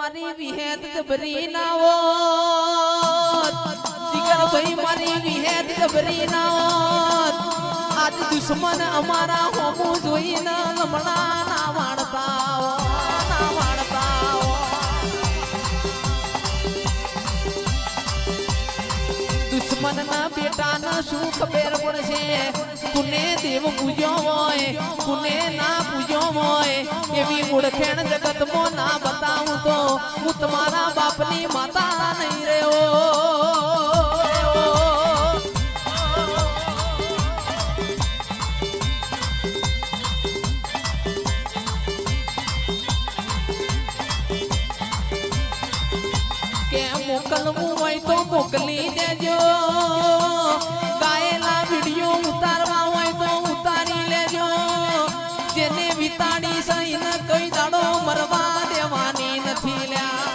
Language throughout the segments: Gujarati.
મારી વિહેત ભરી ના હો જીગર ભાઈ મારી વિહેત ભરી ના હો આજ દુશ્મન અમારા હોમું જોઈને લમણા ના વાળતા દુશ્મન ના બેટા ના શું ખબર પડશે કુને દેવ પૂજ્યો હોય કુને ના પૂજ્યો હોય એવી ઓળખેણ જગતમાં ના બતાવું તો હું તમારા બાપની માતા નહીં રહ્યો મોકલવું હોય તો મોકલી દેજો ગાયેલા વિડીયો ઉતારવા હોય તો ઉતારી લેજો જેને વિતાડી સહીન કઈ દાડો મરવા દેવાની નથી લ્યા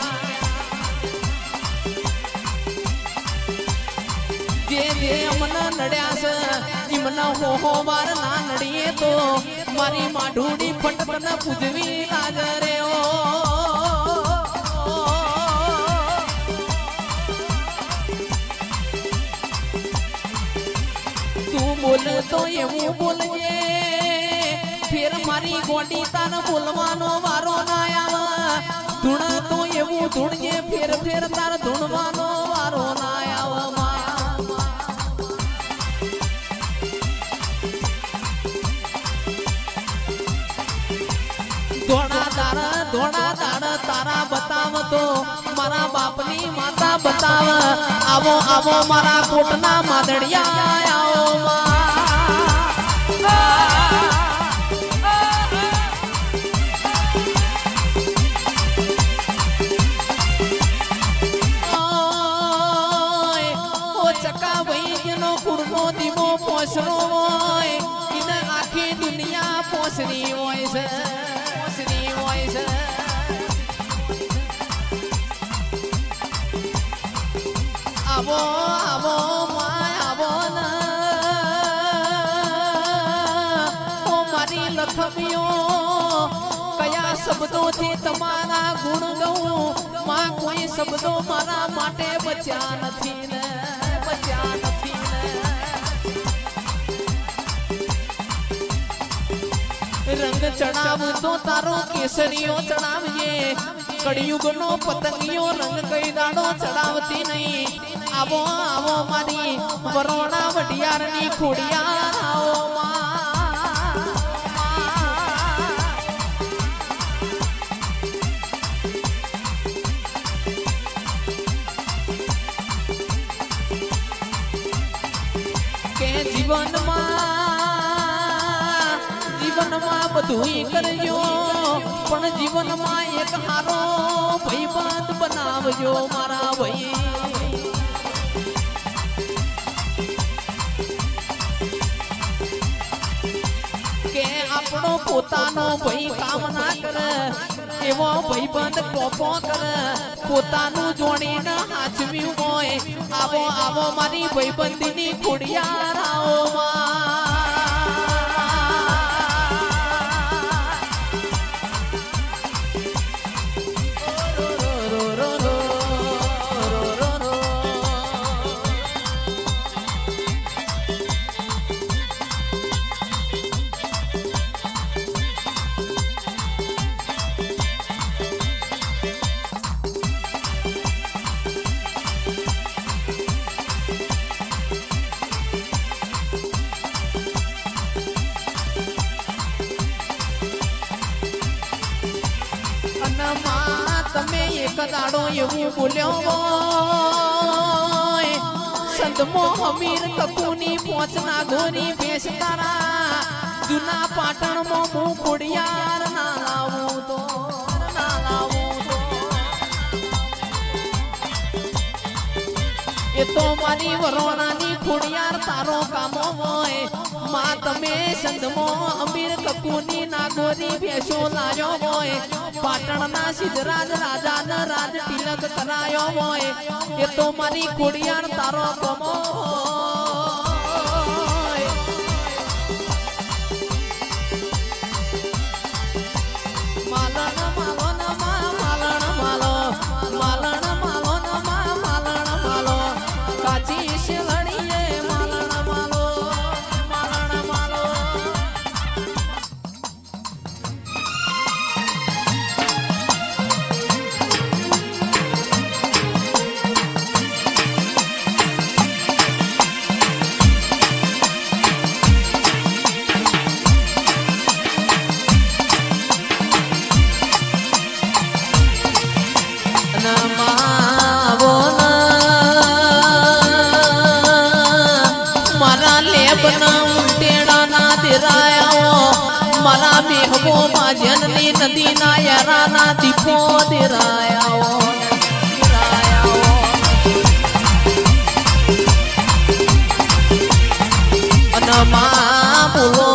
જે જે અમને નડ્યા છે એમના હોહો વાર ના નડીએ તો મારી માઢુડી ફટફટ પૂજવી લાગે ઓ બોલ તો એવું બોલજે ફેર મારી ગોડી તાર બોલવાનો વારો ના આવે ધૂણ તો એવું ધૂણજે ફેર ફેર તાર ધૂણવાનો વારો ના આવે ધોળા દાડ તારા બતાવ તો મારા બાપની માતા બતાવ આવો આવો મારા કોટના માદડિયા આવો ચકા ભાઈ જેનો કુળનો દીવો પોસરો હોય એને આખી દુનિયા પોસરી હોય છે આવો આવો માય આવો ઓ મારી લખમીઓ કયા શબ્દોથી તમારા ગુણ ગાઉં માં કોઈ શબ્દો મારા માટે બચ્યા નથી ને રંગ ચડાવ તો તારો કેસરીઓ ચડાવજે કળિયુગનો પતંગિયો રંગ કઈ દાડો ચડાવતી નહીં આવો આવો મારી વરોણા વડિયારની ખોડિયાર આવો કે જીવનમાં બધું કરજો પણ જીવનમાં એક હારો ભાઈબંધ બનાવજો મારા ભાઈ કે આપણો પોતાનો ભાઈ કામ ના કરે એવો ભાઈબંધ કોપો કરે પોતાનું જોડીને હાચવ્યું હોય આવો આવો મારી ભાઈબંધીની ખોડિયાર આવો તમે એક દાડો એવું બોલ્યો સંતમો હમીર કકુની પોચના ગોરી બેસ તારા જૂના પાટણમાં હું ખોડિયાર ના લાવું તો એ તો મારી વરોણાની ખોડિયાર તારો કામો હોય માં તમે સંતમો અમીર કકુની નાગોરી બેસો લાયો હોય પાટણના સિદ્ધરાજ રાજાના રાજ તિલક કરાયો હોય એ તો મારી ખોડિયાર તારો કમો માલણ માલો અનમાવો મારા લેબના ઉંટેડાના દેરાયાઓ મારા મેહબો માજનની નદીના યારાના દીપો દેરાયાઓ અનમાં બોલો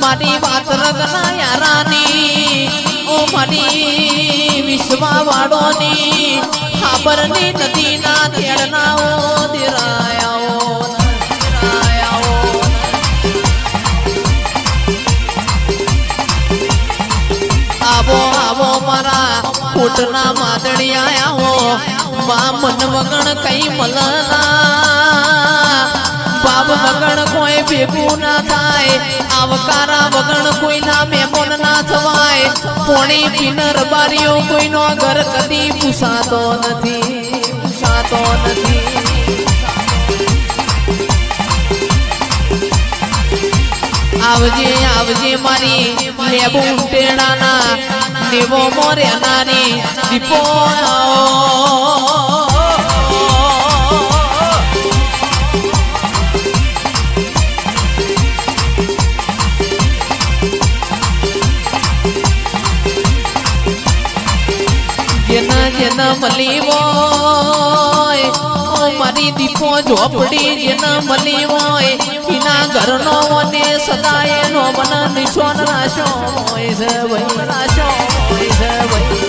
મારી વાત રગના યારાની ઓ મારી વિશ્વા વાળોની ખાબરની નદીના તેડનાઓ દેરાયાઓ આવો આવો મારા કોટના માદળિયા આવો મા મન વગણ કઈ મલના બાપ વગણ કોઈ ભેગું ના થાય આવકારા વગણ કોઈના મેમોન ના થવાય પોણી પીનર બારીઓ કોઈનો ઘર કદી પૂછાતો નથી આવજે આવજે મારી લેબુ ટેડાના નેવો મોર્યાનાની દીપો જેના મળી હોય મારી દીપો ઝોપડી જેના મળી હોય એના ઘરનો મને સદાય નો મન નિશોન રાશો હોય છે ભાઈ રાશો હોય છે ભાઈ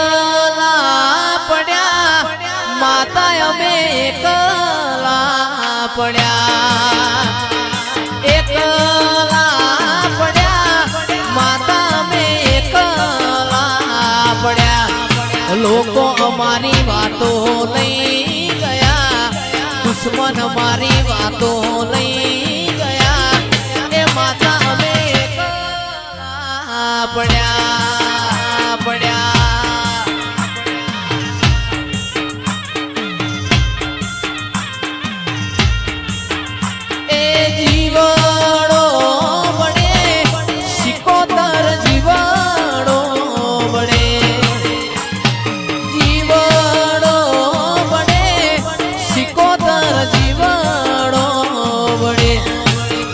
એકલા પડ્યા માતા અમે એકલા પડ્યા લોકો અમારી વાતો લઈ ગયા દુશ્મન અમારી વાતો લઈ ગયા એ માતા અમે પડ્યા એ જીવડો વડે શિકોતર જીવડો વડે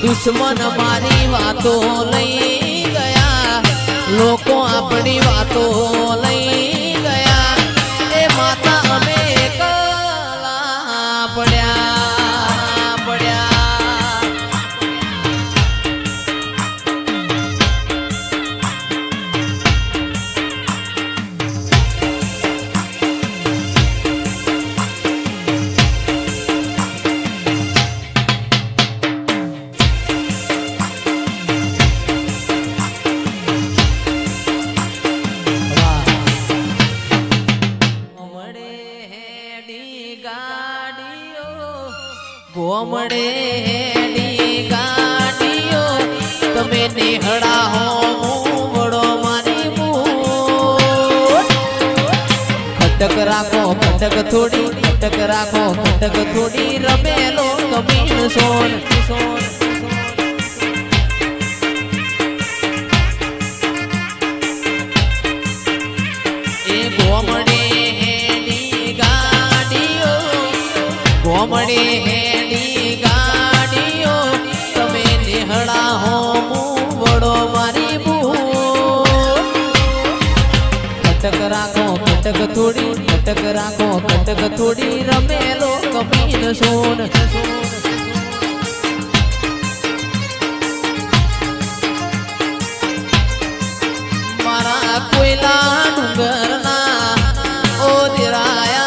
દુશ્મન મારી વાતો લઈ ગયા લોકો આપણી વાતો લઈ ગયા એ માતા અમે એકલા પડ્યા ગોમડે હેડી ગાડીઓ તમે નેહડા હો મૂવડો મારી મૂડ ખટક રાખો ખટક થોડી રમેલો કમીન સોન એ ગોમડે હેડી ગાડીઓ ગોમડે ખટક રાખો થોડી રમેલો કમીન સોન મારા કોયલા ડુંગરના ઓ દિરાયા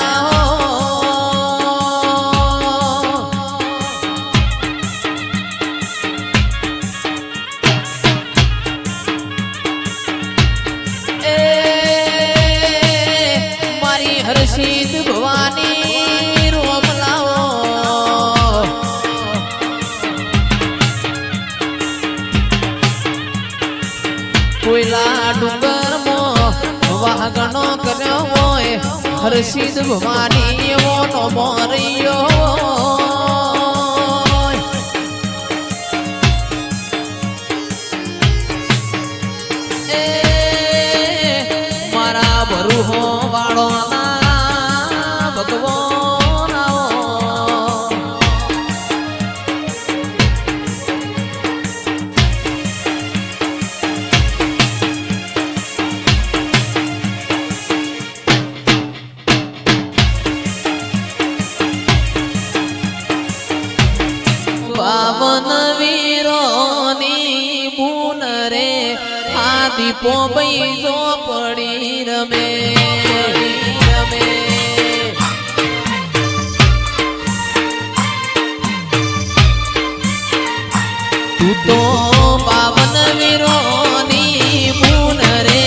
હરસિદ્ધ ભવાની રોમ લાવો કોયલા ડુંગરમાં વાહગણો કર્યો હોય હરસિદ્ધ ભવાની એવો નો મોરિયો દીપો બૈજો પડી રમે તું તો પાવન વીરોની બૂન રે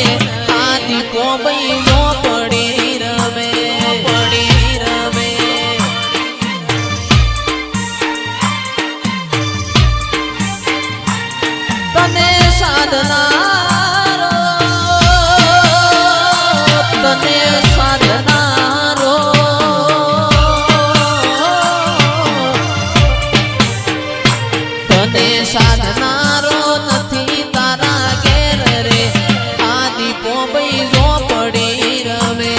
આ દીપો બૈજો પડી રમે તને સાધનારો નથી તારા ઘેર રે આ દીપો બૈજો પડી રમે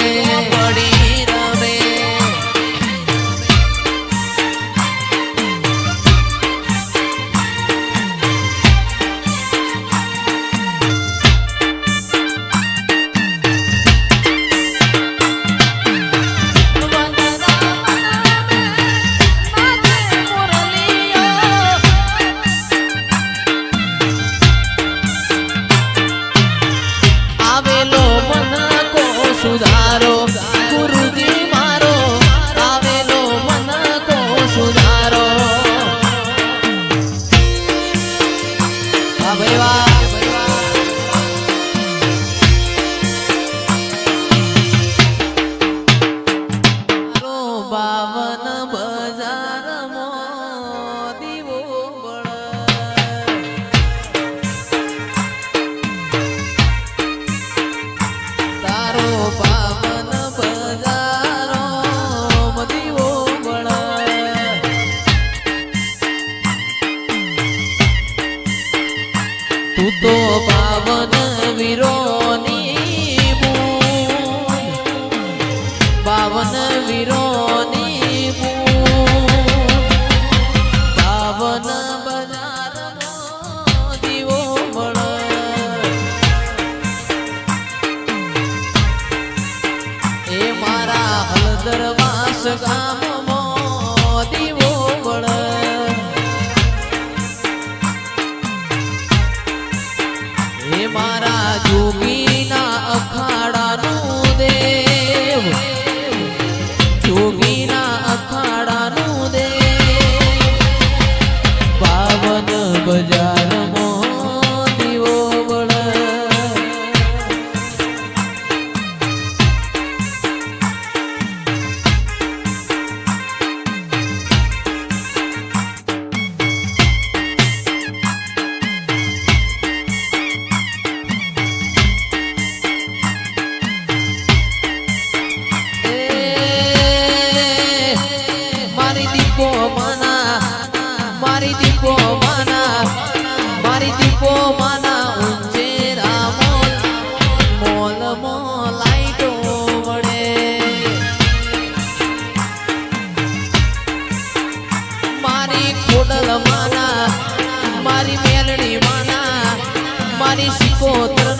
સુધારો ગુરુજી મારો આવેલો મન કો સુધારો વાહ ભાઈ વાહ બાવન બજારમાં દીવો બળે તારો પાવન બજારો દીવો બળે તું તો પાવન વીરોની બૂન પાવન વીરોની બૂન પાવન બજારમાં દીવો બળે એ મારા હળદરવાસ ગામમાં દીવો બળે એ મારા જોગીના અખાડાનું દેવ જોગીના અખાડાનું દેવ પાવન બજારમાં દીવો બળે મારી દીપો માના ઉંચેરા મોલ લાઈટો વડે મારી ખોડલ માના મારી મેલડી માના મારી સિકોત્ર